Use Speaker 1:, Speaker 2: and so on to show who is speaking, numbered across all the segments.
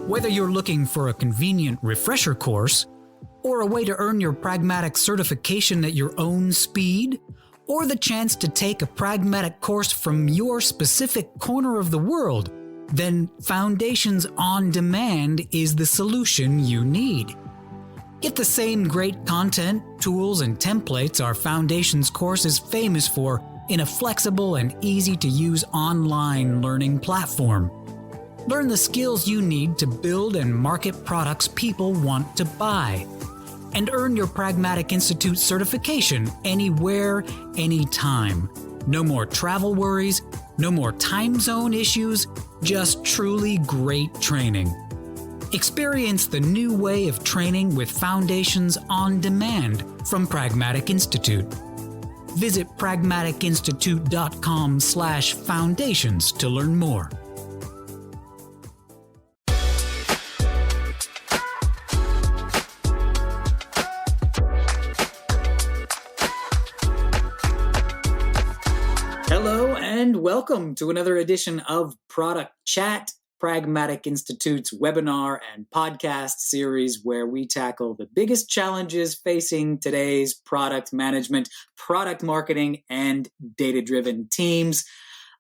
Speaker 1: Whether you're looking for a convenient refresher course, or a way to earn your Pragmatic certification at your own speed, or the chance to take a Pragmatic course from your specific corner of the world, then Foundations on Demand is the solution you need. Get the same great content, tools, and templates our Foundations course is famous for in a flexible and easy-to-use online learning platform. Learn the skills you need to build and market products people want to buy. And earn your Pragmatic Institute certification anywhere, anytime. No more travel worries, no more time zone issues, just truly great training. Experience the new way of training with Foundations on Demand from Pragmatic Institute. Visit pragmaticinstitute.com/foundations to learn more. Hello and welcome to another edition of Product Chat, Pragmatic Institute's webinar and podcast series where we tackle the biggest challenges facing today's product management, product marketing, and data-driven teams.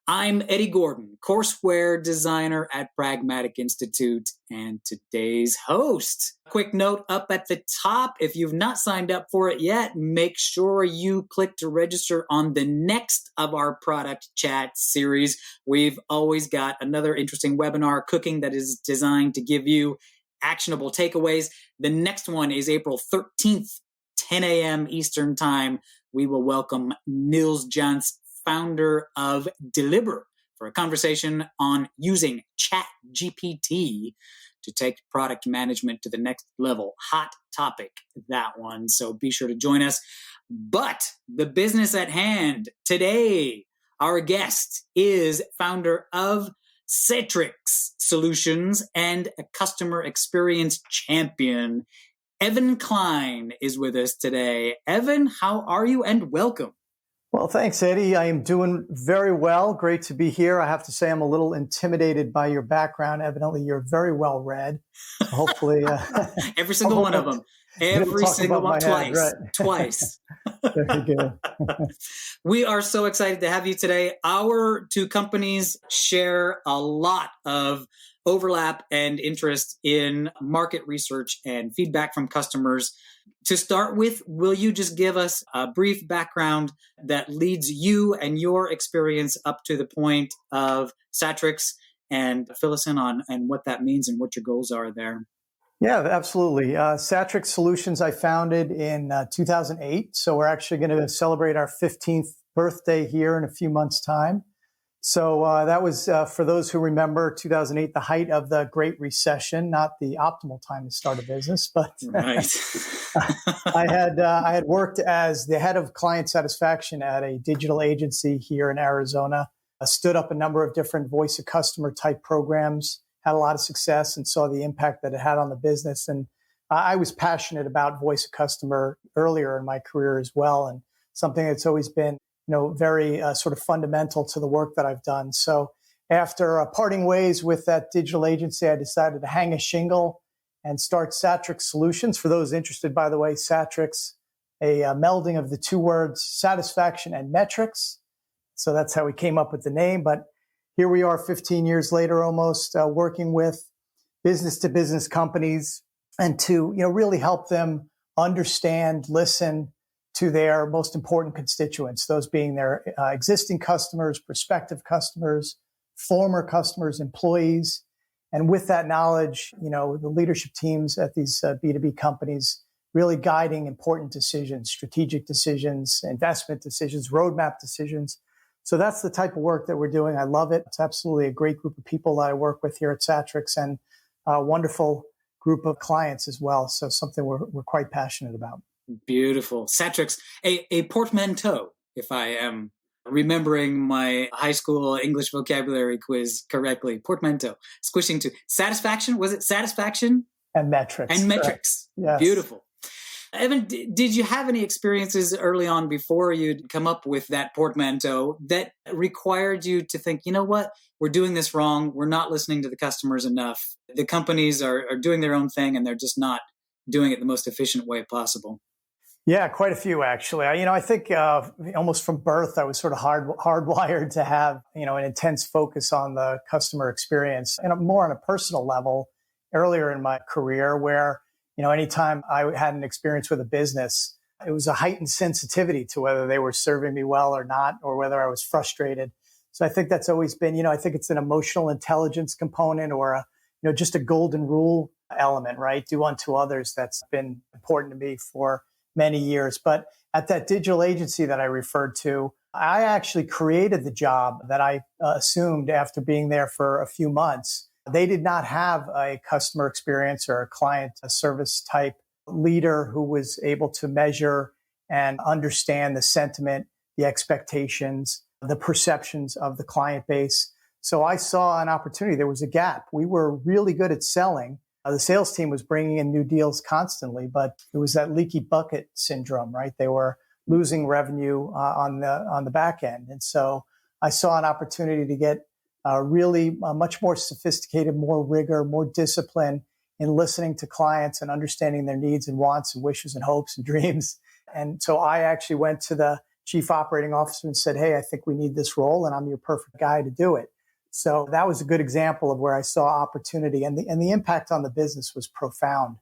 Speaker 1: I'm Eddie Gordon, courseware designer at Pragmatic Institute, and today's host. Quick note up at the top, if you've not signed up for it yet, make sure you click to register on the next of our Product Chat series. We've always got another interesting webinar cooking that is designed to give you actionable takeaways. The next one is April 13th, 10 a.m. Eastern Time. We will welcome Niels Jans, founder of Deliber, for a conversation on using ChatGPT to take product management to the next level. Hot topic, that one. So be sure to join us. But the business at hand today, our guest is founder of Satrix Solutions and a customer experience champion. Evan Klien is with us today. Evan, how are you and welcome?
Speaker 2: Well, thanks, Eddie. I am doing very well. Great to be here. I have to say I'm a little intimidated by your background. Evidently, you're very well read. Hopefully.
Speaker 1: Every single one of them. Every single one. Twice. Twice.
Speaker 2: Very good.
Speaker 1: We are so excited to have you today. Our two companies share a lot of overlap and interest in market research and feedback from customers. To start with, will you just give us a brief background that leads you and your experience up to the point of Satrix and fill us in on and what that means and what your goals are there?
Speaker 2: Yeah, absolutely. Satrix Solutions I founded in 2008. So we're actually going to celebrate our 15th birthday here in a few months' time. So that was, for those who remember, 2008, the height of the Great Recession, not the optimal time to start a business. But
Speaker 1: right.
Speaker 2: I had worked as the head of client satisfaction at a digital agency here in Arizona. I stood up a number of different voice of customer type programs, had a lot of success, and saw the impact that it had on the business. And I was passionate about voice of customer earlier in my career as well, and something that's always been very sort of fundamental to the work that I've done. So after parting ways with that digital agency, I decided to hang a shingle and start Satrix Solutions. For those interested, by the way, Satrix, a melding of the two words satisfaction and metrics. So that's how we came up with the name. But here we are 15 years later, almost working with business-to-business companies and to really help them understand, listen to their most important constituents, those being their existing customers, prospective customers, former customers, employees. And with that knowledge, the leadership teams at these B2B companies really guiding important decisions, strategic decisions, investment decisions, roadmap decisions. So that's the type of work that we're doing. I love it. It's absolutely a great group of people that I work with here at Satrix and a wonderful group of clients as well. So something we're quite passionate about.
Speaker 1: Beautiful. Satrix, a portmanteau, if I am remembering my high school English vocabulary quiz correctly. Portmanteau. Squishing to satisfaction. Was it satisfaction?
Speaker 2: And metrics.
Speaker 1: And metrics.
Speaker 2: Yes.
Speaker 1: Beautiful. Evan, did you have any experiences early on before you'd come up with that portmanteau that required you to think, you know what, we're doing this wrong. We're not listening to the customers enough. The companies are doing their own thing and they're just not doing it the most efficient way possible.
Speaker 2: Yeah, quite a few actually. I think almost from birth, I was sort of hardwired to have, an intense focus on the customer experience and more on a personal level earlier in my career where, anytime I had an experience with a business, it was a heightened sensitivity to whether they were serving me well or not, or whether I was frustrated. So I think that's always been, I think it's an emotional intelligence component or just a golden rule element, right? Do unto others. That's been important to me for many years. But at that digital agency that I referred to, I actually created the job that I assumed after being there for a few months. They did not have a customer experience or a client service type leader who was able to measure and understand the sentiment, the expectations, the perceptions of the client base. So I saw an opportunity. There was a gap. We were really good at selling. The sales team was bringing in new deals constantly, but it was that leaky bucket syndrome, right? They were losing revenue on the back end. And so I saw an opportunity to get really much more sophisticated, more rigor, more discipline in listening to clients and understanding their needs and wants and wishes and hopes and dreams. And so I actually went to the chief operating officer and said, hey, I think we need this role and I'm your perfect guy to do it. So that was a good example of where I saw opportunity, and the impact on the business was profound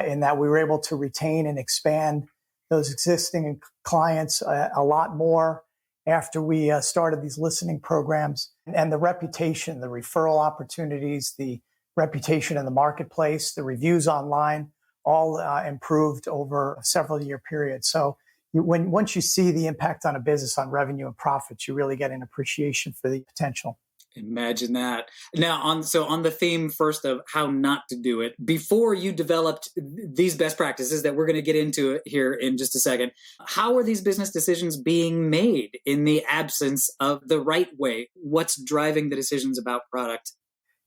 Speaker 2: in that we were able to retain and expand those existing clients a lot more after we started these listening programs. And the reputation, the referral opportunities, the reputation in the marketplace, the reviews online, all improved over a several year period. So once you see the impact on a business on revenue and profits, you really get an appreciation for the potential.
Speaker 1: Imagine that. Now, on the theme first of how not to do it, before you developed these best practices that we're going to get into here in just a second, how are these business decisions being made in the absence of the right way? What's driving the decisions about product?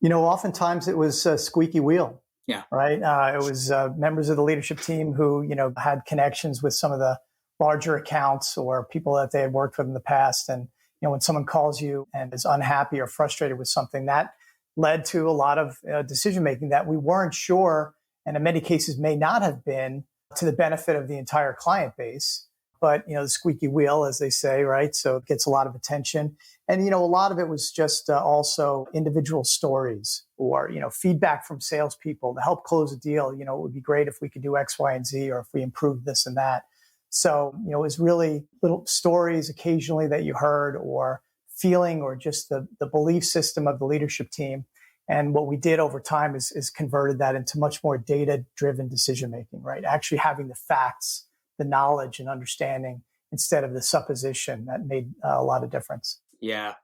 Speaker 2: Oftentimes it was a squeaky wheel.
Speaker 1: Yeah.
Speaker 2: Right. It was members of the leadership team who, had connections with some of the larger accounts or people that they had worked with in the past. And when someone calls you and is unhappy or frustrated with something, that led to a lot of decision-making that we weren't sure, and in many cases may not have been to the benefit of the entire client base. But, the squeaky wheel, as they say, right? So it gets a lot of attention. And, a lot of it was just also individual stories or, feedback from salespeople to help close a deal. It would be great if we could do X, Y, and Z, or if we improved this and that. So, it was really little stories occasionally that you heard or feeling or just the belief system of the leadership team. And what we did over time is converted that into much more data-driven decision-making, right? Actually having the facts, the knowledge and understanding instead of the supposition that made a lot of difference.
Speaker 1: Yeah.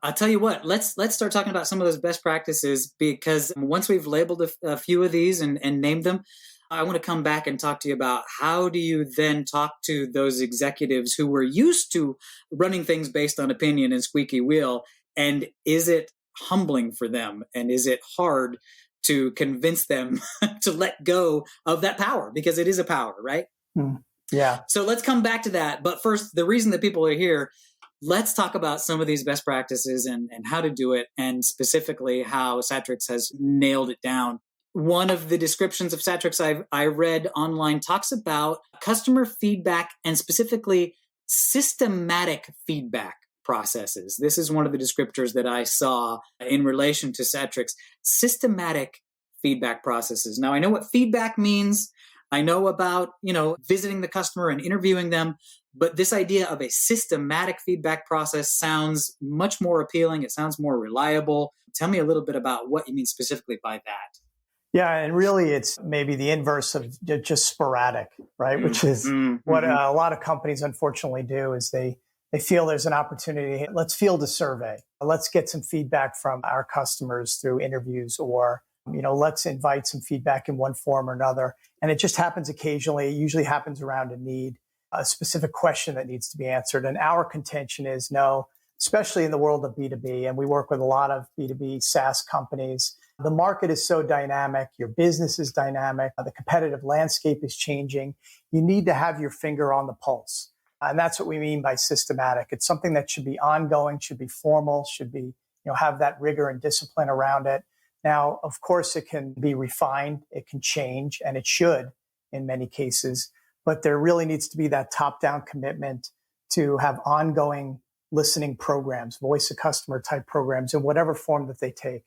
Speaker 1: I'll tell you what, let's start talking about some of those best practices, because once we've labeled a few of these and named them, I want to come back and talk to you about how do you then talk to those executives who were used to running things based on opinion and squeaky wheel, and is it humbling for them, and is it hard to convince them to let go of that power, because it is a power, right?
Speaker 2: Yeah.
Speaker 1: So let's come back to that. But first, the reason that people are here, let's talk about some of these best practices and how to do it, and specifically how Satrix has nailed it down. One of the descriptions of Satrix I read online talks about customer feedback and specifically systematic feedback processes. This is one of the descriptors that I saw in relation to Satrix, systematic feedback processes. Now, I know what feedback means. I know about, visiting the customer and interviewing them, but this idea of a systematic feedback process sounds much more appealing. It sounds more reliable. Tell me a little bit about what you mean specifically by that.
Speaker 2: Yeah, and really it's maybe the inverse of just sporadic, right? Which is what a lot of companies unfortunately do is they feel there's an opportunity. Let's field a survey. Let's get some feedback from our customers through interviews, or, let's invite some feedback in one form or another. And it just happens occasionally. It usually happens around a need, a specific question that needs to be answered. And our contention is, no, especially in the world of B2B. And we work with a lot of B2B SaaS companies. The market is so dynamic. Your business is dynamic. The competitive landscape is changing. You need to have your finger on the pulse. And that's what we mean by systematic. It's something that should be ongoing, should be formal, should be, have that rigor and discipline around it. Now, of course, it can be refined, it can change, and it should in many cases. But there really needs to be that top-down commitment to have ongoing listening programs, voice of customer type programs in whatever form that they take.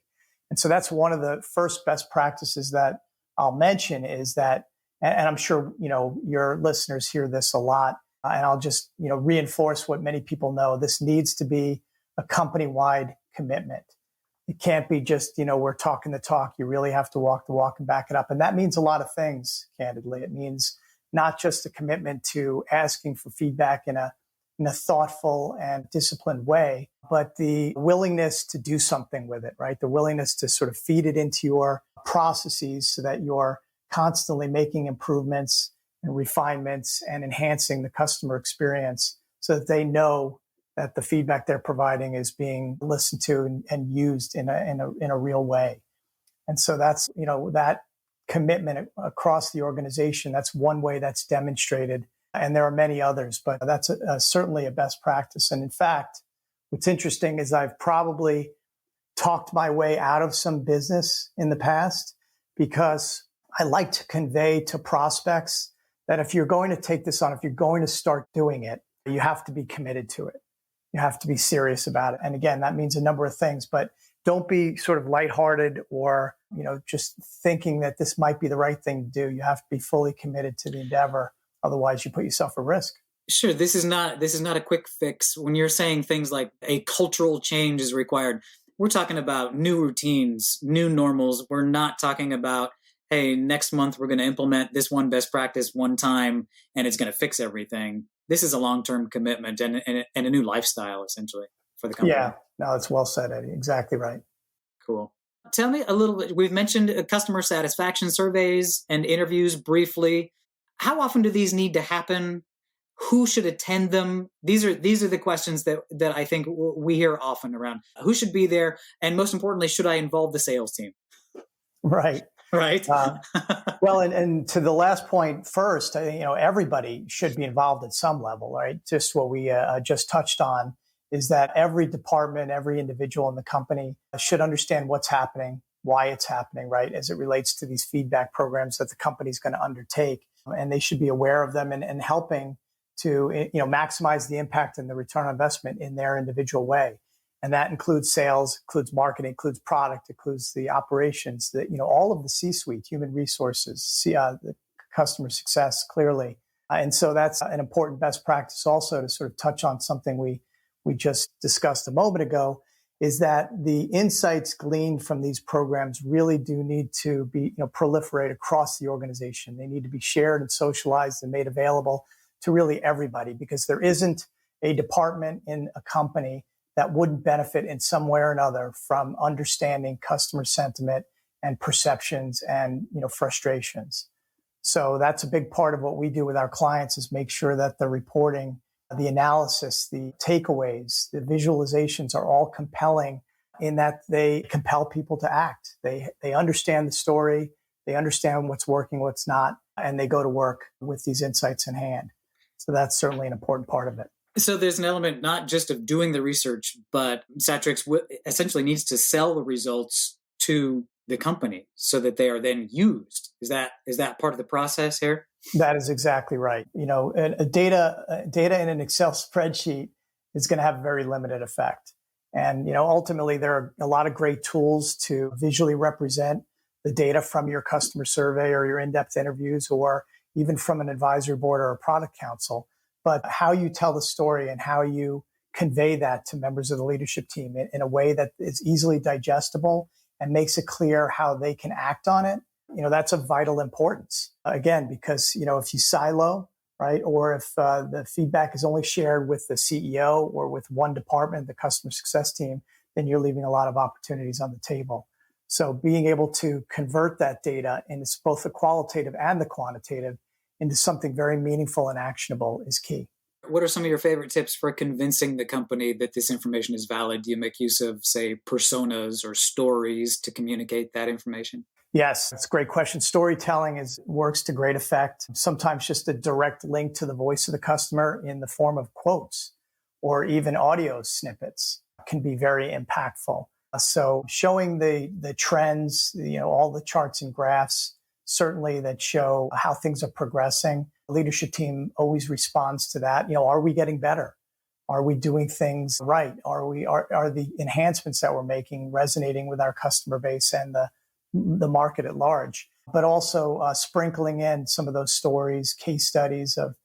Speaker 2: And so that's one of the first best practices that I'll mention is that, and I'm sure, your listeners hear this a lot, and I'll just, reinforce what many people know. This needs to be a company-wide commitment. It can't be just, we're talking the talk. You really have to walk the walk and back it up. And that means a lot of things, candidly. It means not just a commitment to asking for feedback in a thoughtful and disciplined way, but the willingness to do something with it, right? The willingness to sort of feed it into your processes so that you're constantly making improvements and refinements and enhancing the customer experience so that they know that the feedback they're providing is being listened to and used in a real way. And so that's, that commitment across the organization, that's one way that's demonstrated. And there are many others, but that's certainly a best practice. And in fact, what's interesting is I've probably talked my way out of some business in the past because I like to convey to prospects that if you're going to take this on, if you're going to start doing it, you have to be committed to it. You have to be serious about it. And again, that means a number of things, but don't be sort of lighthearted or, just thinking that this might be the right thing to do. You have to be fully committed to the endeavor. Otherwise, you put yourself at risk.
Speaker 1: Sure. This is not a quick fix. When you're saying things like a cultural change is required, we're talking about new routines, new normals. We're not talking about, hey, next month we're going to implement this one best practice one time and it's going to fix everything. This is a long-term commitment and a new lifestyle, essentially, for the company.
Speaker 2: Yeah, no, that's well said, Eddie. Exactly right.
Speaker 1: Cool. Tell me a little bit. We've mentioned customer satisfaction surveys and interviews briefly. How often do these need to happen? Who should attend them? These are the questions that I think we hear often around. Who should be there? And most importantly, should I involve the sales team?
Speaker 2: Right.
Speaker 1: Right.
Speaker 2: Well, and to the last point first, I think, everybody should be involved at some level, right? Just what we just touched on is that every department, every individual in the company should understand what's happening, why it's happening, right? As it relates to these feedback programs that the company's going to undertake. And they should be aware of them and helping to, maximize the impact and the return on investment in their individual way. And that includes sales, includes marketing, includes product, includes the operations, all of the C-suite, human resources, the customer success, clearly. And so that's an important best practice also to sort of touch on something we just discussed a moment ago, is that the insights gleaned from these programs really do need to be proliferate across the organization. They need to be shared and socialized and made available to really everybody, because there isn't a department in a company that wouldn't benefit in some way or another from understanding customer sentiment and perceptions and frustrations. So that's a big part of what we do with our clients, is make sure that the reporting, the analysis, the takeaways, the visualizations are all compelling in that they compel people to act. They understand the story, they understand what's working, what's not, and they go to work with these insights in hand. So that's certainly an important part of it.
Speaker 1: So there's an element not just of doing the research, but Satrix essentially needs to sell the results to the company so that they are then used. Is that part of the process here?
Speaker 2: That is exactly right. Data in an Excel spreadsheet is going to have very limited effect. And, ultimately there are a lot of great tools to visually represent the data from your customer survey or your in-depth interviews, or even from an advisory board or a product council. But how you tell the story and how you convey that to members of the leadership team in a way that is easily digestible and makes it clear how they can act on it, that's of vital importance. Again, because, if you silo, right, or if the feedback is only shared with the CEO or with one department, the customer success team, then you're leaving a lot of opportunities on the table. So being able to convert that data, and it's both the qualitative and the quantitative, into something very meaningful and actionable is key.
Speaker 1: What are some of your favorite tips for convincing the company that this information is valid? Do you make use of, say, personas or stories to communicate that information?
Speaker 2: Yes, that's a great question. Storytelling works to great effect. Sometimes just a direct link to the voice of the customer in the form of quotes or even audio snippets can be very impactful. So showing the trends, all the charts and graphs, certainly that show how things are progressing. The leadership team always responds to that. Are we getting better? Are we doing things right? Are the enhancements that we're making resonating with our customer base and the market at large? But also sprinkling in some of those stories, case studies of,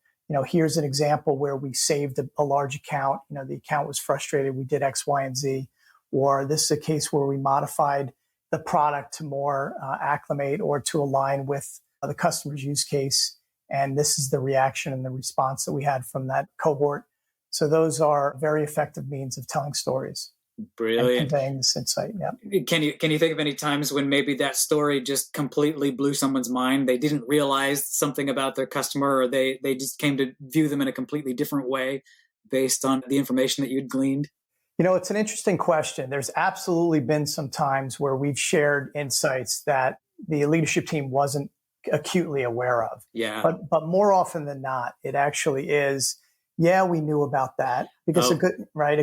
Speaker 2: here's an example where we saved a large account. The account was frustrated. We did X, Y, and Z. Or this is a case where we modified the product to more acclimate or to align with the customer's use case. And this is the reaction and the response that we had from that cohort. So those are very effective means of telling stories.
Speaker 1: Brilliant.
Speaker 2: And conveying this insight. Yeah.
Speaker 1: Can you think of any times when maybe that story just completely blew someone's mind? They didn't realize something about their customer, or they just came to view them in a completely different way based on the information that you'd gleaned?
Speaker 2: It's an interesting question. There's absolutely been some times where we've shared insights that the leadership team wasn't acutely aware of.
Speaker 1: Yeah.
Speaker 2: But more often than not, it actually is, we knew about that, because a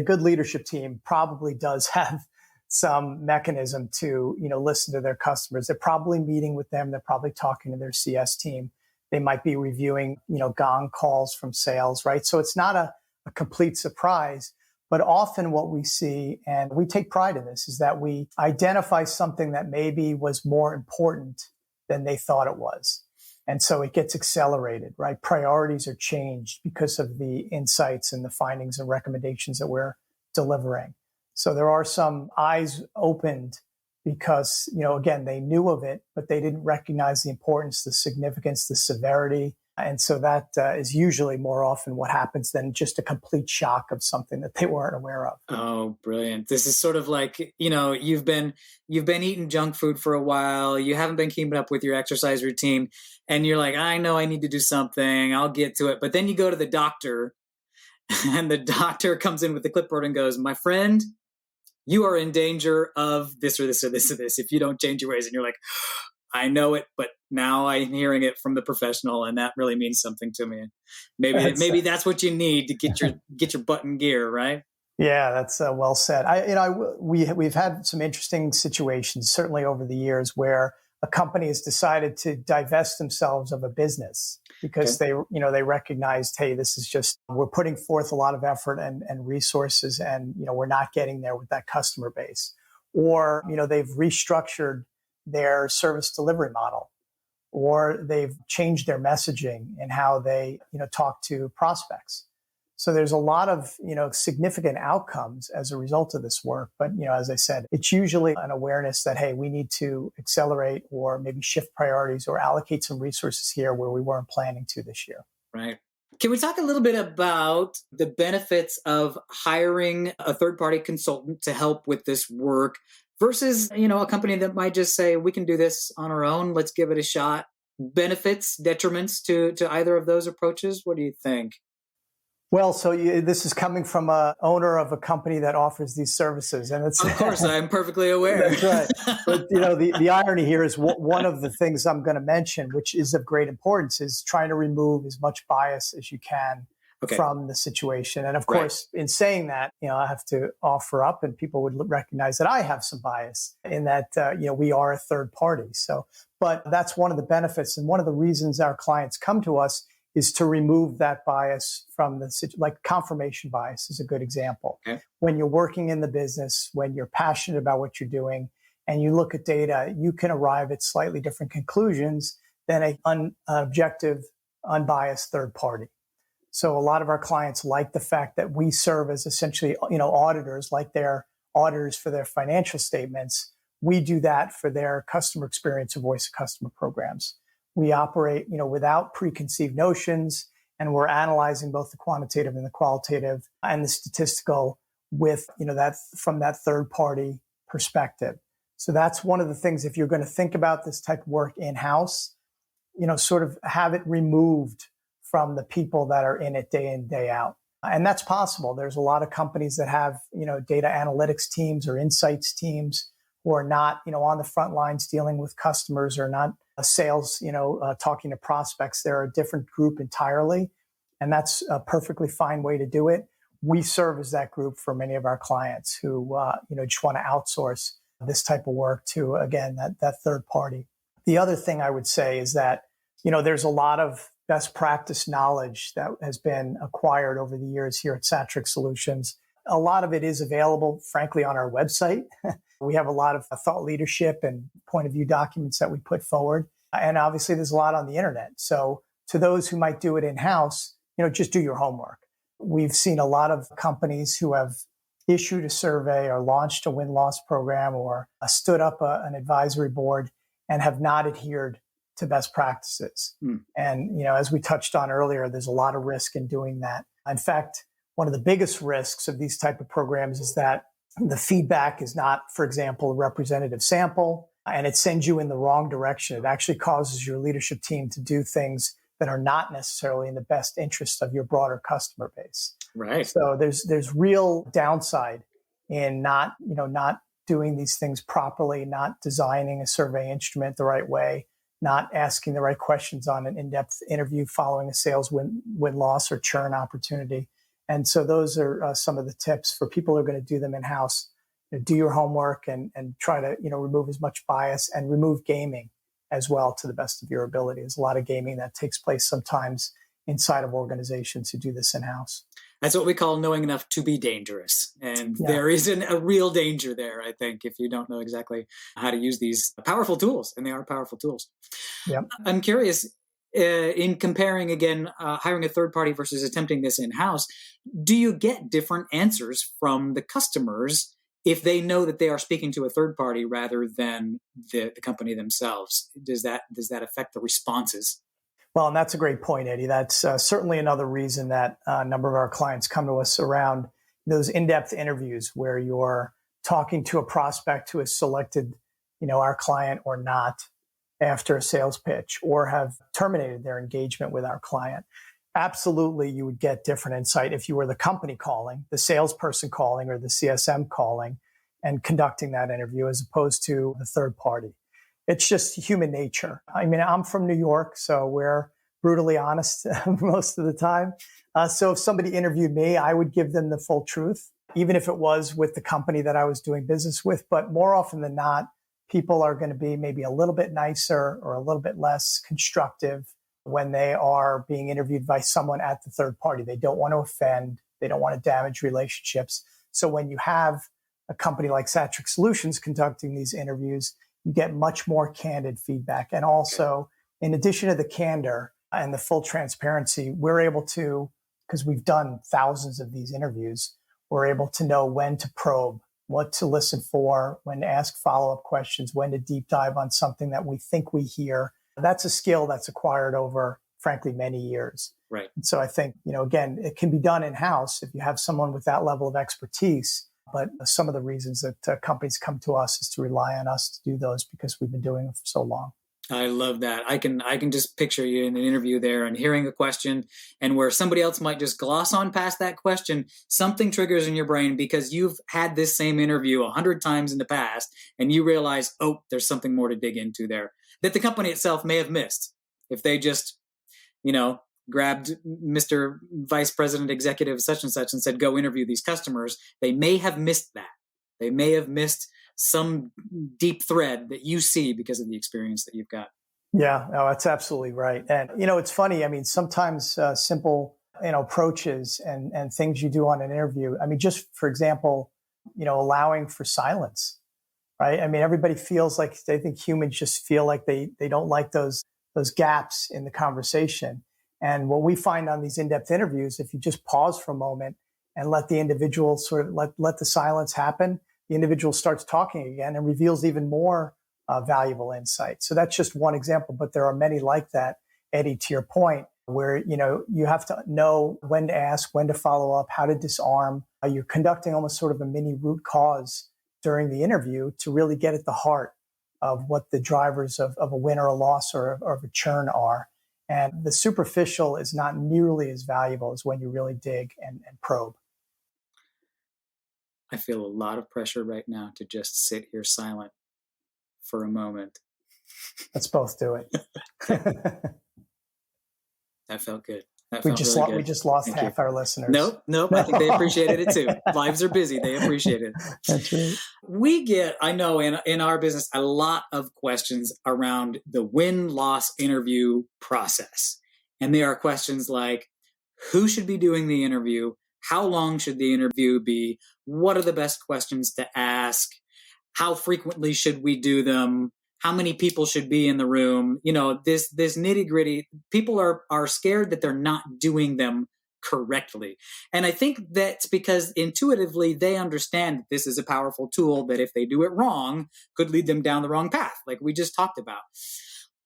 Speaker 2: good leadership team probably does have some mechanism to, listen to their customers. They're probably meeting with them. They're probably talking to their CS team. They might be reviewing, gong calls from sales, right? So it's not a complete surprise. But often what we see, and we take pride in this, is that we identify something that maybe was more important than they thought it was. And so it gets accelerated, right? Priorities are changed because of the insights and the findings and recommendations that we're delivering. So there are some eyes opened because, again, they knew of it, but they didn't recognize the importance, the significance, the severity. And so that is usually more often what happens than just a complete shock of something that they weren't aware of.
Speaker 1: Oh, brilliant. This is sort of like, you've been eating junk food for a while. You haven't been keeping up with your exercise routine. And you're like, I know I need to do something. I'll get to it. But then you go to the doctor and the doctor comes in with the clipboard and goes, my friend, you are in danger of this or this or this or this if you don't change your ways. And you're like, I know it, but now I'm hearing it from the professional, and that really means something to me. Maybe that's what you need to get your butt in gear, right?
Speaker 2: Yeah, that's well said. We've had some interesting situations, certainly over the years, where a company has decided to divest themselves of a business because they recognized, hey, this is just, we're putting forth a lot of effort and resources, and we're not getting there with that customer base, or they've restructured their service delivery model, or they've changed their messaging and how they, talk to prospects. So there's a lot of, significant outcomes as a result of this work. But, as I said, it's usually an awareness that, hey, we need to accelerate or maybe shift priorities or allocate some resources here where we weren't planning to this year.
Speaker 1: Right. Can we talk a little bit about the benefits of hiring a third-party consultant to help with this work versus, a company that might just say, we can do this on our own, let's give it a shot? Benefits, detriments to either of those approaches? What do you think?
Speaker 2: Well, so this is coming from a owner of a company that offers these services, and it's
Speaker 1: of course I'm perfectly aware.
Speaker 2: That's right. But the irony here is one of the things I'm going to mention, which is of great importance, is trying to remove as much bias as you can from the situation. And of course, in saying that, I have to offer up, and people would recognize that I have some bias in that, we are a third party. So, but that's one of the benefits, and one of the reasons our clients come to us is to remove that bias from like confirmation bias is a good example. Okay. When you're working in the business, when you're passionate about what you're doing, and you look at data, you can arrive at slightly different conclusions than an objective, unbiased third party. So a lot of our clients like the fact that we serve as essentially, auditors, like they're auditors for their financial statements. We do that for their customer experience or voice of customer programs. We operate, without preconceived notions, and we're analyzing both the quantitative and the qualitative and the statistical with, that from that third party perspective. So that's one of the things, if you're going to think about this type of work in-house, sort of have it removed from the people that are in it day in, day out. And that's possible. There's a lot of companies that have, data analytics teams or insights teams who are not, on the front lines dealing with customers or not sales, talking to prospects. They're a different group entirely. And that's a perfectly fine way to do it. We serve as that group for many of our clients who, just want to outsource this type of work to, again, that third party. The other thing I would say is that, there's a lot of best practice knowledge that has been acquired over the years here at Satrix Solutions. A lot of it is available, frankly, on our website. We have a lot of thought leadership and point of view documents that we put forward. And obviously, there's a lot on the internet. So to those who might do it in-house, just do your homework. We've seen a lot of companies who have issued a survey or launched a win-loss program or stood up an advisory board and have not adhered to best practices. And, as we touched on earlier, there's a lot of risk in doing that. In fact, one of the biggest risks of these type of programs is that the feedback is not, for example, a representative sample, and it sends you in the wrong direction. It actually causes your leadership team to do things that are not necessarily in the best interest of your broader customer base.
Speaker 1: Right.
Speaker 2: So there's real downside in not doing these things properly, not designing a survey instrument the right way, not asking the right questions on an in-depth interview following a sales win-loss or churn opportunity. And so those are some of the tips for people who are going to do them in-house. Do your homework and try to remove as much bias and remove gaming as well to the best of your ability. There's a lot of gaming that takes place sometimes inside of organizations who do this in-house.
Speaker 1: That's what we call knowing enough to be dangerous. And there is a real danger there, I think, if you don't know exactly how to use these powerful tools. And they are powerful tools.
Speaker 2: Yep.
Speaker 1: I'm curious, in comparing, again, hiring a third party versus attempting this in-house, do you get different answers from the customers if they know that they are speaking to a third party rather than the company themselves? Does that affect the responses?
Speaker 2: Well, and that's a great point, Eddie. That's certainly another reason that a number of our clients come to us around those in-depth interviews where you're talking to a prospect who has selected, our client or not after a sales pitch or have terminated their engagement with our client. Absolutely, you would get different insight if you were the company calling, the salesperson calling, or the CSM calling and conducting that interview as opposed to the third party. It's just human nature. I mean, I'm from New York, so we're brutally honest most of the time. So if somebody interviewed me, I would give them the full truth, even if it was with the company that I was doing business with. But more often than not, people are going to be maybe a little bit nicer or a little bit less constructive when they are being interviewed by someone at the third party. They don't want to offend. They don't want to damage relationships. So when you have a company like Satrix Solutions conducting these interviews, you get much more candid feedback. And also, in addition to the candor and the full transparency, we're able to, because we've done thousands of these interviews, we're able to know when to probe, what to listen for, when to ask follow-up questions, when to deep dive on something that we think we hear. That's a skill that's acquired over, frankly, many years.
Speaker 1: Right.
Speaker 2: And so I think, again, it can be done in-house if you have someone with that level of expertise. But some of the reasons that companies come to us is to rely on us to do those because we've been doing it for so long.
Speaker 1: I love that. I can just picture you in an interview there and hearing a question, and where somebody else might just gloss on past that question, something triggers in your brain because you've had this same interview 100 times in the past, and you realize, oh, there's something more to dig into there that the company itself may have missed if they just, grabbed Mr. Vice President Executive such and such and said, go interview these customers. They may have missed that. They may have missed some deep thread that you see because of the experience that you've got.
Speaker 2: Yeah, no, that's absolutely right. And, it's funny. I mean, sometimes simple, approaches and things you do on an interview. I mean, just for example, allowing for silence, right? I mean, everybody feels like they think humans just feel like they don't like those gaps in the conversation. And what we find on these in-depth interviews, if you just pause for a moment and let the individual sort of let the silence happen, the individual starts talking again and reveals even more valuable insight. So that's just one example, but there are many like that, Eddie, to your point, where, you have to know when to ask, when to follow up, how to disarm. You're conducting almost sort of a mini root cause during the interview to really get at the heart of what the drivers of a win or a loss or of a churn are. And the superficial is not nearly as valuable as when you really dig and probe.
Speaker 1: I feel a lot of pressure right now to just sit here silent for a moment.
Speaker 2: Let's both do it.
Speaker 1: That felt good. That
Speaker 2: We
Speaker 1: felt
Speaker 2: just
Speaker 1: really good.
Speaker 2: we just lost
Speaker 1: Thank
Speaker 2: half
Speaker 1: you.
Speaker 2: our listeners.
Speaker 1: Nope. I think they appreciated it too. Lives are busy. They appreciate it.
Speaker 2: That's right.
Speaker 1: We get, I know in our business, a lot of questions around the win-loss interview process. And there are questions like, who should be doing the interview? How long should the interview be? What are the best questions to ask? How frequently should we do them? How many people should be in the room? This nitty gritty. People are scared that they're not doing them correctly. And I think that's because intuitively they understand that this is a powerful tool that if they do it wrong, could lead them down the wrong path, like we just talked about.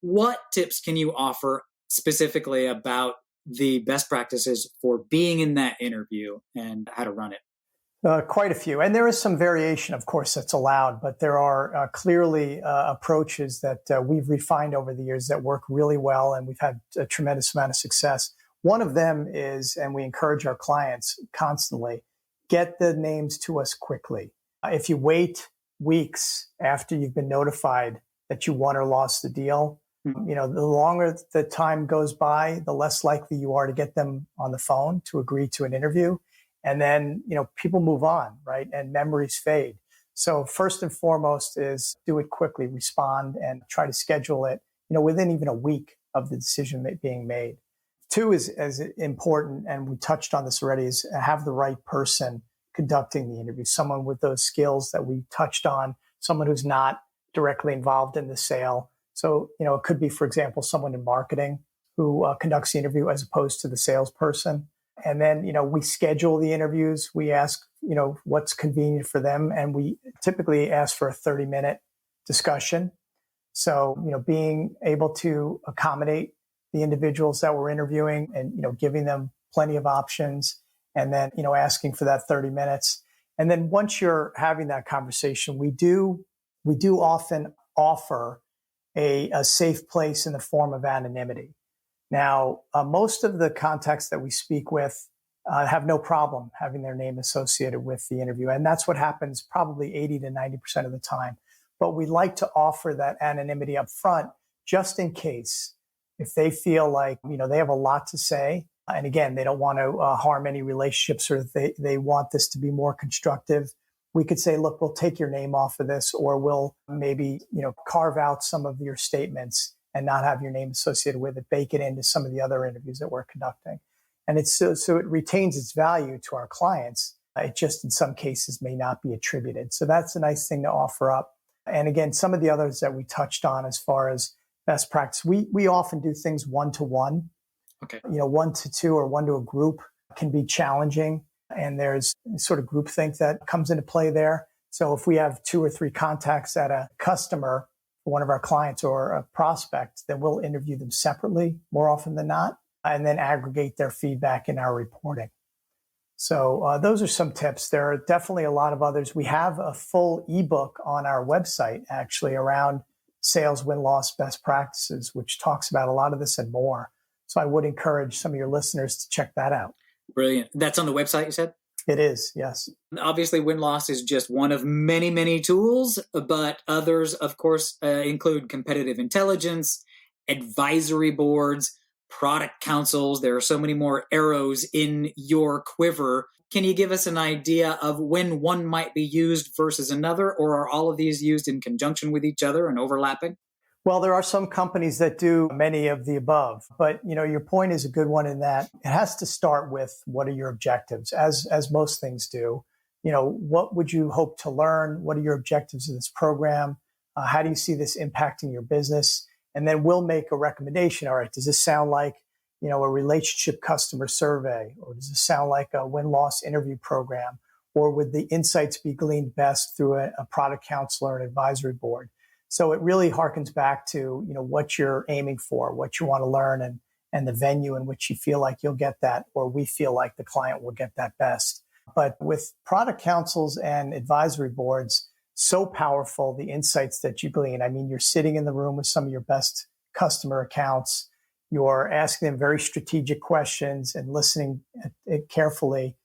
Speaker 1: What tips can you offer specifically about the best practices for being in that interview and how to run it?
Speaker 2: Quite a few. And there is some variation, of course, that's allowed, but there are clearly approaches that we've refined over the years that work really well, and we've had a tremendous amount of success. One of them is, and we encourage our clients constantly, get the names to us quickly. If you wait weeks after you've been notified that you won or lost the deal, the longer the time goes by, the less likely you are to get them on the phone to agree to an interview. And then, people move on, right? And memories fade. So first and foremost is do it quickly, respond, and try to schedule it, within even a week of the decision being made. Two is as important, and we touched on this already, is have the right person conducting the interview, someone with those skills that we touched on, someone who's not directly involved in the sale. So, it could be, for example, someone in marketing who conducts the interview as opposed to the salesperson. And then, we schedule the interviews. We ask, what's convenient for them. And we typically ask for a 30-minute discussion. So, being able to accommodate the individuals that we're interviewing and, giving them plenty of options, and then, asking for that 30 minutes. And then once you're having that conversation, we do often offer a safe place in the form of anonymity. Now, most of the contacts that we speak with have no problem having their name associated with the interview. And that's what happens probably 80 to 90% of the time. But we like to offer that anonymity up front, just in case, if they feel like, they have a lot to say. And again, they don't want to harm any relationships, or they want this to be more constructive. We could say, look, we'll take your name off of this, or we'll maybe, carve out some of your statements and not have your name associated with it, bake it into some of the other interviews that we're conducting. And it's so it retains its value to our clients. It just in some cases may not be attributed. So that's a nice thing to offer up. And again, some of the others that we touched on as far as best practice, we often do things 1-to-1.
Speaker 1: Okay.
Speaker 2: 1-to-2 or 1 to a group can be challenging. And there's sort of groupthink that comes into play there. So if we have 2 or 3 contacts at a customer, one of our clients or a prospect, then we'll interview them separately more often than not, and then aggregate their feedback in our reporting. So those are some tips. There are definitely a lot of others. We have a full ebook on our website, actually, around sales win-loss best practices, which talks about a lot of this and more. So I would encourage some of your listeners to check that out.
Speaker 1: Brilliant. That's on the website, you said?
Speaker 2: It is, yes.
Speaker 1: Obviously, win-loss is just one of many, many tools, but others, of course, include competitive intelligence, advisory boards, product councils. There are so many more arrows in your quiver. Can you give us an idea of when one might be used versus another, or are all of these used in conjunction with each other and overlapping?
Speaker 2: Well, there are some companies that do many of the above, but your point is a good one in that it has to start with what are your objectives, as most things do. What would you hope to learn? What are your objectives of this program? How do you see this impacting your business? And then we'll make a recommendation. All right, does this sound like a relationship customer survey, or does this sound like a win-loss interview program, or would the insights be gleaned best through a product counselor and advisory board? So it really harkens back to, what you're aiming for, what you want to learn, and the venue in which you feel like you'll get that, or we feel like the client will get that best. But with product councils and advisory boards, so powerful, the insights that you glean. I mean, you're sitting in the room with some of your best customer accounts. You're asking them very strategic questions and listening carefully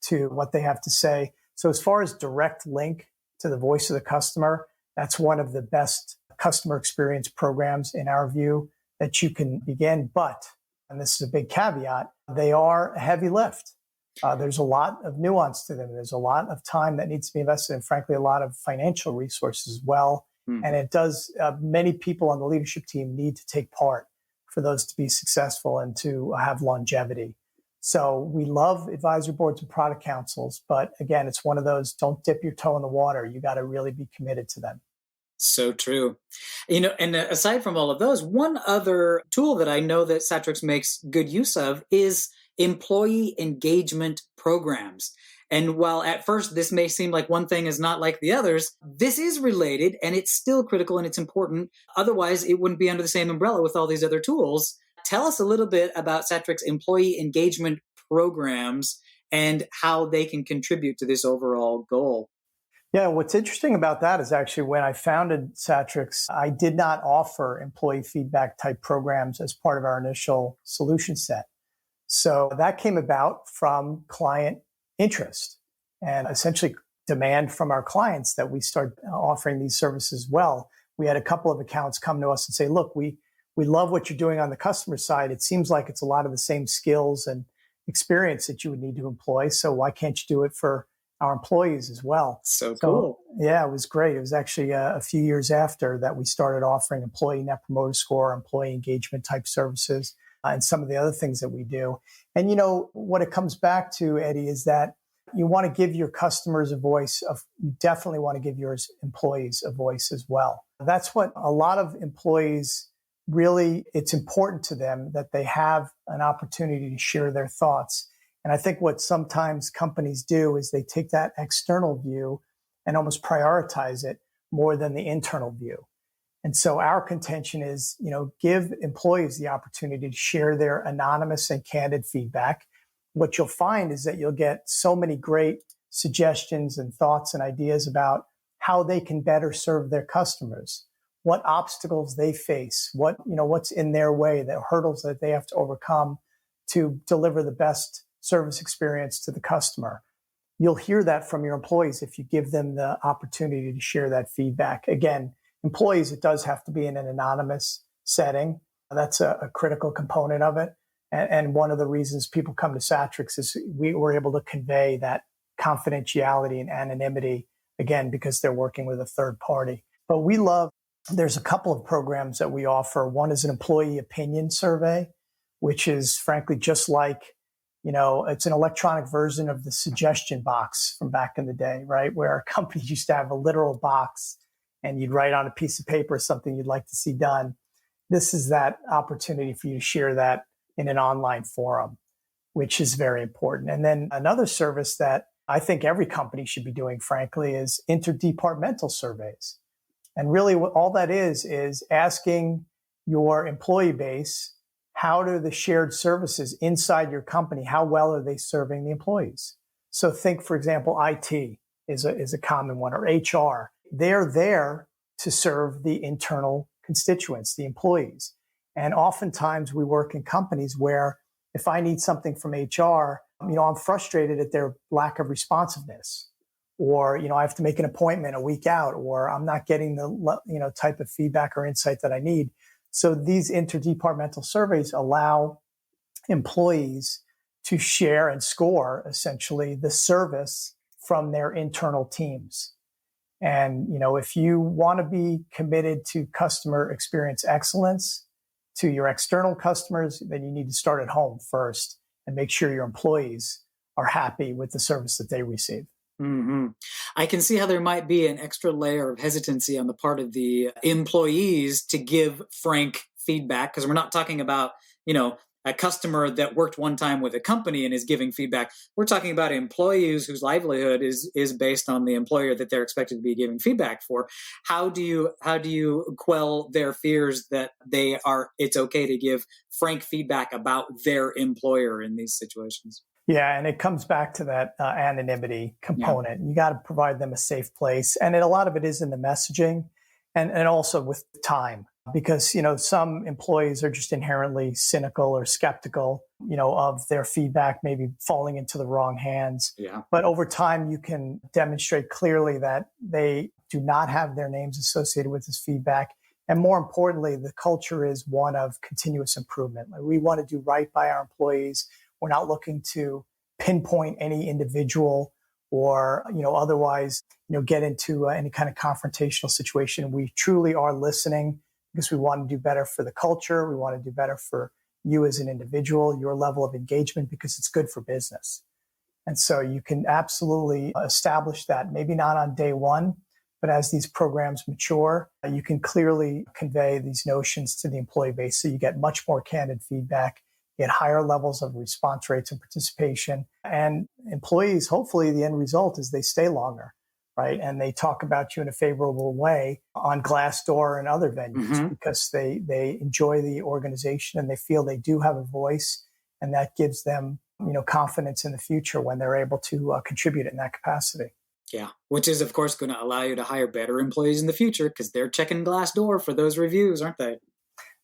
Speaker 2: to what they have to say. So as far as direct link to the voice of the customer, that's one of the best customer experience programs in our view that you can begin. But, and this is a big caveat, they are a heavy lift. There's a lot of nuance to them. There's a lot of time that needs to be invested and frankly, a lot of financial resources as well. And it does, many people on the leadership team need to take part for those to be successful and to have longevity. So we love advisory boards and product councils, but again, it's one of those, don't dip your toe in the water. You got to really be committed to them.
Speaker 1: So true. And aside from all of those, one other tool that I know that Satrix makes good use of is employee engagement programs. And while at first this may seem like one thing is not like the others, this is related and it's still critical and it's important. Otherwise, it wouldn't be under the same umbrella with all these other tools. Tell us a little bit about Satrix employee engagement programs and how they can contribute to this overall goal.
Speaker 2: Yeah, what's interesting about that is actually when I founded Satrix, I did not offer employee feedback type programs as part of our initial solution set. So that came about from client interest and essentially demand from our clients that we start offering these services well. We had a couple of accounts come to us and say, look, we love what you're doing on the customer side. It seems like it's a lot of the same skills and experience that you would need to employ. So why can't you do it for our employees as well?
Speaker 1: So cool.
Speaker 2: Yeah, it was great. It was actually a few years after that we started offering employee net promoter score, employee engagement type services, and some of the other things that we do. And what it comes back to, Eddie, is that you want to give your customers a voice. You definitely want to give your employees a voice as well. That's what a lot of employees really, it's important to them that they have an opportunity to share their thoughts. And I think what sometimes companies do is they take that external view and almost prioritize it more than the internal view. And so our contention is, give employees the opportunity to share their anonymous and candid feedback. What you'll find is that you'll get so many great suggestions and thoughts and ideas about how they can better serve their customers, what obstacles they face, what's in their way, the hurdles that they have to overcome to deliver the best service experience to the customer. You'll hear that from your employees if you give them the opportunity to share that feedback. Again, employees, it does have to be in an anonymous setting. That's a critical component of it. And one of the reasons people come to Satrix is we were able to convey that confidentiality and anonymity, again, because they're working with a third party. But there's a couple of programs that we offer. One is an employee opinion survey, which is frankly just like, it's an electronic version of the suggestion box from back in the day, right? Where companies used to have a literal box and you'd write on a piece of paper something you'd like to see done. This is that opportunity for you to share that in an online forum, which is very important. And then another service that I think every company should be doing, frankly, is interdepartmental surveys. And really what all that is asking your employee base, how do the shared services inside your company, how well are they serving the employees? So think, for example, IT is a common one, or HR. They're there to serve the internal constituents, the employees. And oftentimes we work in companies where if I need something from HR, I'm frustrated at their lack of responsiveness, or, I have to make an appointment a week out, or I'm not getting the, type of feedback or insight that I need. So these interdepartmental surveys allow employees to share and score essentially the service from their internal teams. And, if you want to be committed to customer experience excellence to your external customers, then you need to start at home first and make sure your employees are happy with the service that they receive.
Speaker 1: Mm-hmm. I can see how there might be an extra layer of hesitancy on the part of the employees to give frank feedback, because we're not talking about, a customer that worked one time with a company and is giving feedback. We're talking about employees whose livelihood is based on the employer that they're expected to be giving feedback for. How do you quell their fears that it's okay to give frank feedback about their employer in these situations?
Speaker 2: Yeah, and it comes back to that anonymity component. Yeah. You got to provide them a safe place. And a lot of it is in the messaging and also with time. because, some employees are just inherently cynical or skeptical, of their feedback maybe falling into the wrong hands.
Speaker 1: Yeah.
Speaker 2: But over time, you can demonstrate clearly that they do not have their names associated with this feedback. And more importantly, the culture is one of continuous improvement. Like, we want to do right by our employees. We're not looking to pinpoint any individual or, otherwise, get into any kind of confrontational situation. We truly are listening because we want to do better for the culture. We want to do better for you as an individual, your level of engagement, because it's good for business. And so you can absolutely establish that, maybe not on day one, but as these programs mature, you can clearly convey these notions to the employee base. So you get much more candid feedback, get higher levels of response rates and participation. And employees, hopefully the end result is they stay longer, right? And they talk about you in a favorable way on Glassdoor and other venues because they enjoy the organization and they feel they do have a voice, and that gives them, confidence in the future when they're able to contribute in that capacity.
Speaker 1: Yeah, which is, of course, going to allow you to hire better employees in the future because they're checking Glassdoor for those reviews, aren't they?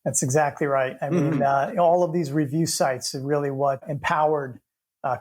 Speaker 2: That's exactly right. I mean, all of these review sites are really what empowered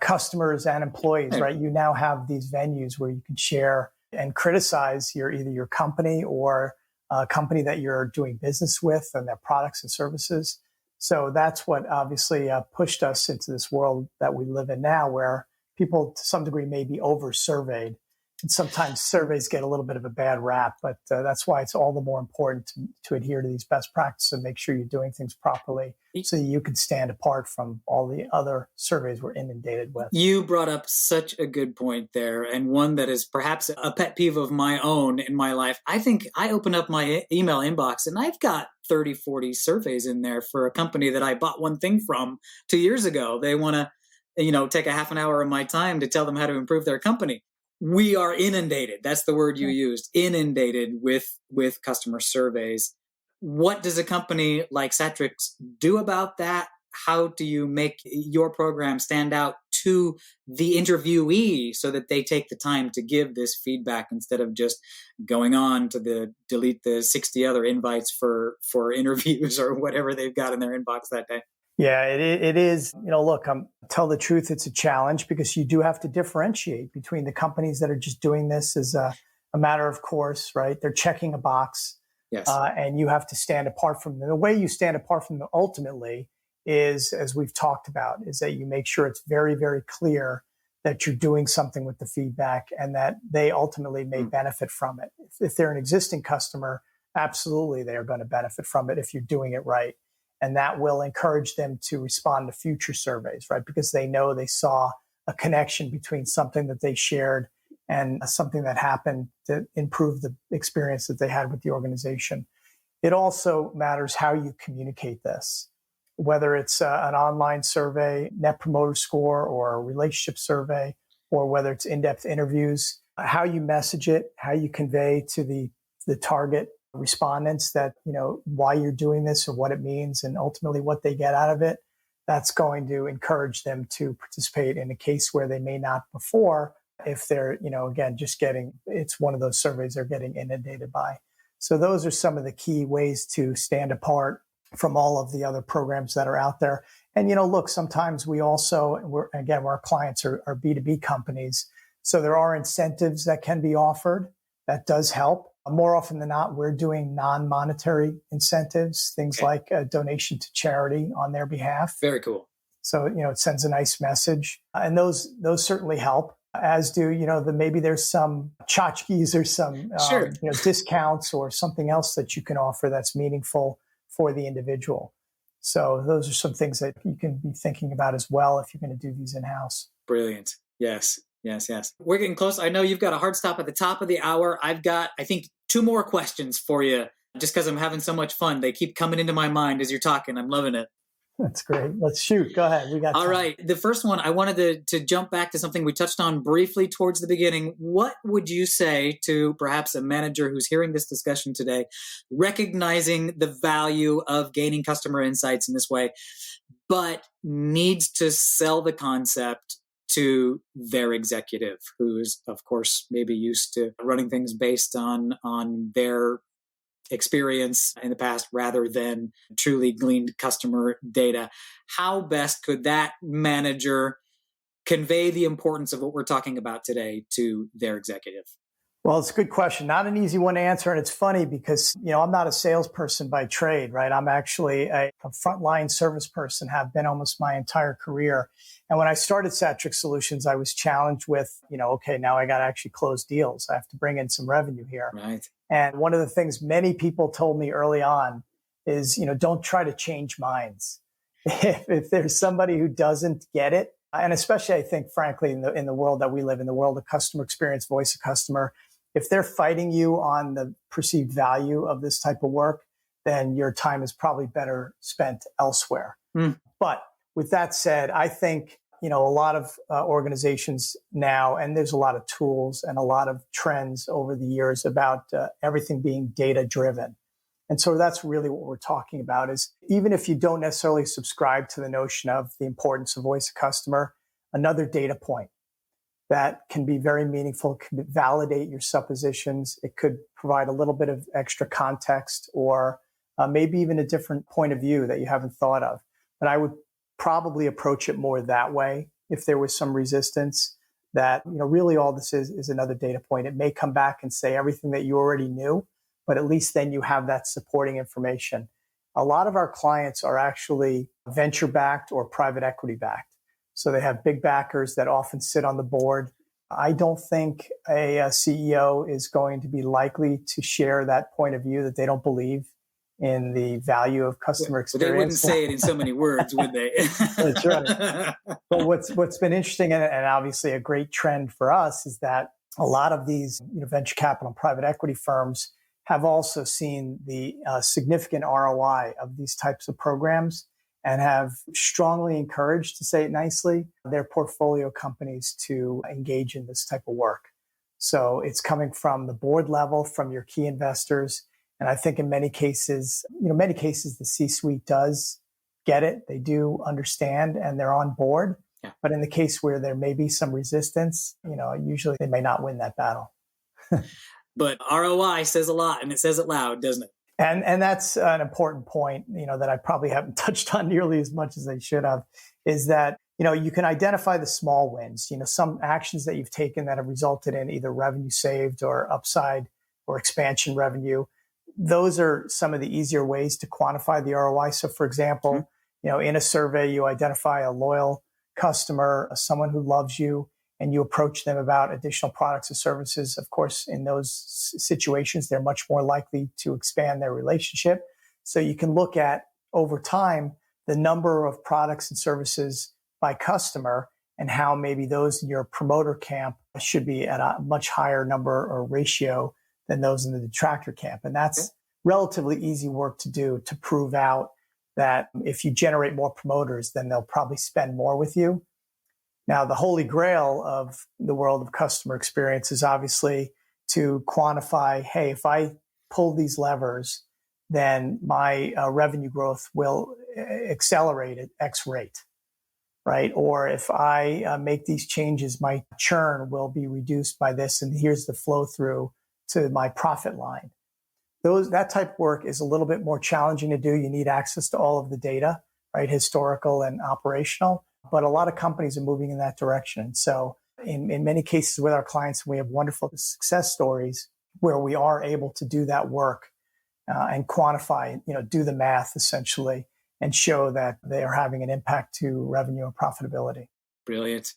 Speaker 2: customers and employees, right? You now have these venues where you can share and criticize either your company or a company that you're doing business with and their products and services. So that's what obviously pushed us into this world that we live in now, where people to some degree may be over-surveyed. And sometimes surveys get a little bit of a bad rap, but that's why it's all the more important to adhere to these best practices and make sure you're doing things properly so you can stand apart from all the other surveys we're inundated with.
Speaker 1: You brought up such a good point there, and one that is perhaps a pet peeve of my own in my life. I think I open up my email inbox and I've got 30, 40 surveys in there for a company that I bought one thing from 2 years ago. They want to, take a half an hour of my time to tell them how to improve their company. We are inundated. That's the word you used, inundated with customer surveys. What does a company like Satrix do about that? How do you make your program stand out to the interviewee so that they take the time to give this feedback instead of just going on to delete the 60 other invites for interviews or whatever they've got in their inbox that day?
Speaker 2: Yeah, it is. Look, tell the truth, it's a challenge because you do have to differentiate between the companies that are just doing this as a matter of course, right? They're checking a box.
Speaker 1: Yes.
Speaker 2: And you have to stand apart from them. The way you stand apart from them ultimately is, as we've talked about, is that you make sure it's very, very clear that you're doing something with the feedback and that they ultimately may benefit from it. If they're an existing customer, absolutely they are going to benefit from it if you're doing it right. And that will encourage them to respond to future surveys, right? Because they know they saw a connection between something that they shared and something that happened to improve the experience that they had with the organization. It also matters how you communicate this, whether it's an online survey, net promoter score, or a relationship survey, or whether it's in-depth interviews, how you message it, how you convey to the target respondents that, why you're doing this or what it means and ultimately what they get out of it. That's going to encourage them to participate in a case where they may not before if they're, again, it's one of those surveys they're getting inundated by. So those are some of the key ways to stand apart from all of the other programs that are out there. And, look, sometimes we also, our clients are B2B companies. So there are incentives that can be offered. That does help. More often than not, we're doing non-monetary incentives, things like a donation to charity on their behalf.
Speaker 1: Very cool.
Speaker 2: So, it sends a nice message. And those certainly help, as do, maybe there's some tchotchkes or some discounts or something else that you can offer that's meaningful for the individual. So those are some things that you can be thinking about as well if you're going to do these in-house.
Speaker 1: Brilliant. Yes. We're getting close. I know you've got a hard stop at the top of the hour. I've got, I think, 2 more questions for you just because I'm having so much fun. They keep coming into my mind as you're talking. I'm loving it.
Speaker 2: That's great. Let's shoot. Go ahead. We got time.
Speaker 1: All right. The first one, I wanted to jump back to something we touched on briefly towards the beginning. What would you say to perhaps a manager who's hearing this discussion today, recognizing the value of gaining customer insights in this way, but needs to sell the concept to their executive, who's, of course, maybe used to running things based on their experience in the past rather than truly gleaned customer data. How best could that manager convey the importance of what we're talking about today to their executive?
Speaker 2: Well, it's a good question. Not an easy one to answer. And it's funny because, I'm not a salesperson by trade, right? I'm actually a frontline service person, have been almost my entire career. And when I started Satrix Solutions, I was challenged with, okay, now I got to actually close deals. I have to bring in some revenue here.
Speaker 1: Right.
Speaker 2: And one of the things many people told me early on is, don't try to change minds. If there's somebody who doesn't get it, and especially I think, frankly, in the world that we live in, the world of customer experience, voice of customer, if they're fighting you on the perceived value of this type of work, then your time is probably better spent elsewhere. But with that said, I think, a lot of organizations now, and there's a lot of tools and a lot of trends over the years about everything being data driven. And so that's really what we're talking about is even if you don't necessarily subscribe to the notion of the importance of voice of customer, another data point that can be very meaningful, can validate your suppositions. It could provide a little bit of extra context or maybe even a different point of view that you haven't thought of. But I would probably approach it more that way if there was some resistance that, really all this is another data point. It may come back and say everything that you already knew, but at least then you have that supporting information. A lot of our clients are actually venture-backed or private equity-backed. So they have big backers that often sit on the board. I don't think a CEO is going to be likely to share that point of view that they don't believe in the value of customer experience.
Speaker 1: They wouldn't say it in so many words, would they?
Speaker 2: That's right. But what's been interesting and obviously a great trend for us is that a lot of these venture capital and private equity firms have also seen the significant ROI of these types of programs and have strongly encouraged, to say it nicely, their portfolio companies to engage in this type of work. So it's coming from the board level, from your key investors. And I think in many cases, the C-suite does get it. They do understand and they're on board. Yeah. But in the case where there may be some resistance, usually they may not win that battle.
Speaker 1: But ROI says a lot, and it says it loud, doesn't it?
Speaker 2: And that's an important point, that I probably haven't touched on nearly as much as I should have, is that, you can identify the small wins, some actions that you've taken that have resulted in either revenue saved or upside or expansion revenue. Those are some of the easier ways to quantify the ROI. So for example, in a survey, you identify a loyal customer, someone who loves you, and you approach them about additional products and services. Of course, in those situations, they're much more likely to expand their relationship. So you can look at, over time, the number of products and services by customer and how maybe those in your promoter camp should be at a much higher number or ratio than those in the detractor camp. And that's relatively easy work to do to prove out that if you generate more promoters, then they'll probably spend more with you. Now, the holy grail of the world of customer experience is obviously to quantify, hey, if I pull these levers, then my revenue growth will accelerate at X rate, right? Or if I make these changes, my churn will be reduced by this, and here's the flow through to my profit line. That type of work is a little bit more challenging to do. You need access to all of the data, right? Historical and operational. But a lot of companies are moving in that direction. So in many cases with our clients, we have wonderful success stories where we are able to do that work and quantify, do the math essentially and show that they are having an impact to revenue and profitability.
Speaker 1: Brilliant.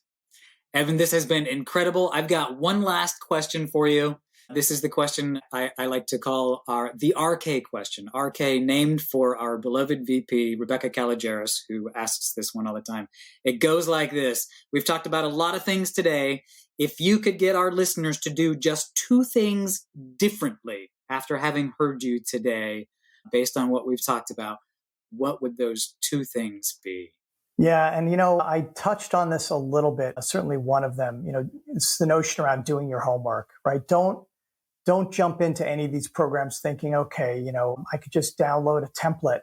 Speaker 1: Evan, this has been incredible. I've got one last question for you. This is the question I like to call the RK question. RK named for our beloved VP, Rebecca Caligeris, who asks this one all the time. It goes like this. We've talked about a lot of things today. If you could get our listeners to do just two things differently after having heard you today, based on what we've talked about, what would those two things be?
Speaker 2: Yeah. And, I touched on this a little bit, certainly one of them, it's the notion around doing your homework, right? Don't jump into any of these programs thinking, okay, I could just download a template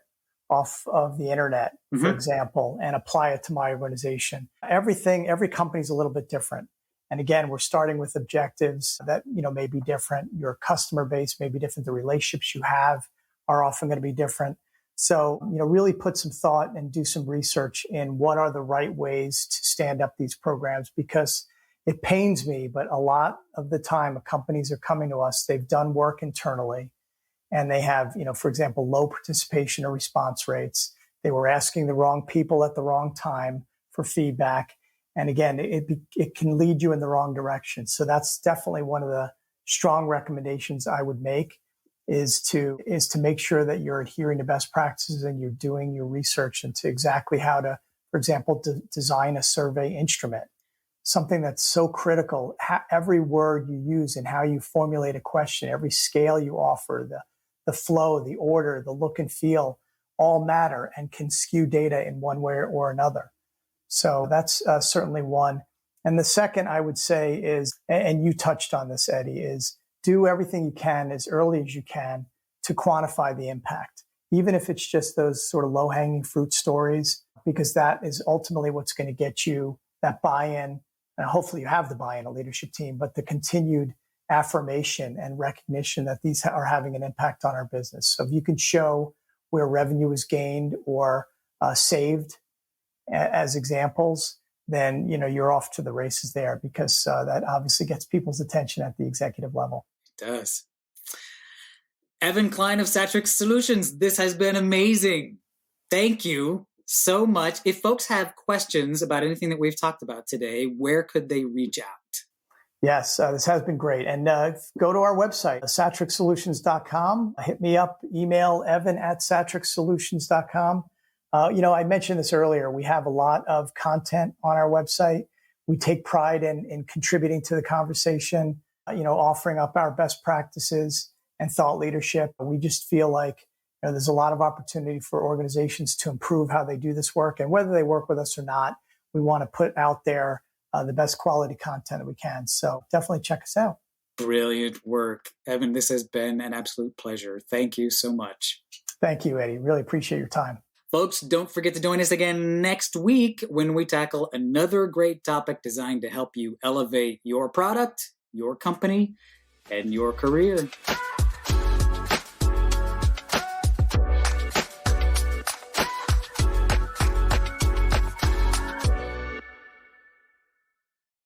Speaker 2: off of the internet, for example, and apply it to my organization. Every company is a little bit different. And again, we're starting with objectives that, may be different. Your customer base may be different. The relationships you have are often going to be different. So, really put some thought and do some research in what are the right ways to stand up these programs, because it pains me, but a lot of the time companies are coming to us, they've done work internally and they have, for example, low participation or response rates. They were asking the wrong people at the wrong time for feedback. And again, it can lead you in the wrong direction. So that's definitely one of the strong recommendations I would make is to make sure that you're adhering to best practices and you're doing your research into exactly how to, for example, design a survey instrument. Something that's so critical. Every word you use and how you formulate a question, every scale you offer, the flow, the order, the look and feel, all matter and can skew data in one way or another. So that's certainly one. And the second I would say is, and you touched on this, Eddie, is do everything you can as early as you can to quantify the impact, even if it's just those sort of low-hanging fruit stories, because that is ultimately what's going to get you that buy-in. And hopefully you have the buy-in of leadership team, but the continued affirmation and recognition that these are having an impact on our business. So if you can show where revenue is gained or saved as examples, then you're off to the races there, because that obviously gets people's attention at the executive level.
Speaker 1: It does. Evan Klien of Satrix Solutions, this has been amazing. Thank you so much. If folks have questions about anything that we've talked about today, where could they reach out?
Speaker 2: Yes, this has been great. And go to our website, satrixsolutions.com. Hit me up, email evan@satrixsolutions.com. I mentioned this earlier. We have a lot of content on our website. We take pride in contributing to the conversation, offering up our best practices and thought leadership. We just feel like there's a lot of opportunity for organizations to improve how they do this work. And whether they work with us or not, we want to put out there the best quality content that we can. So definitely check us out.
Speaker 1: Brilliant work. Evan, this has been an absolute pleasure. Thank you so much.
Speaker 2: Thank you, Eddie. Really appreciate your time.
Speaker 1: Folks, don't forget to join us again next week when we tackle another great topic designed to help you elevate your product, your company, and your career.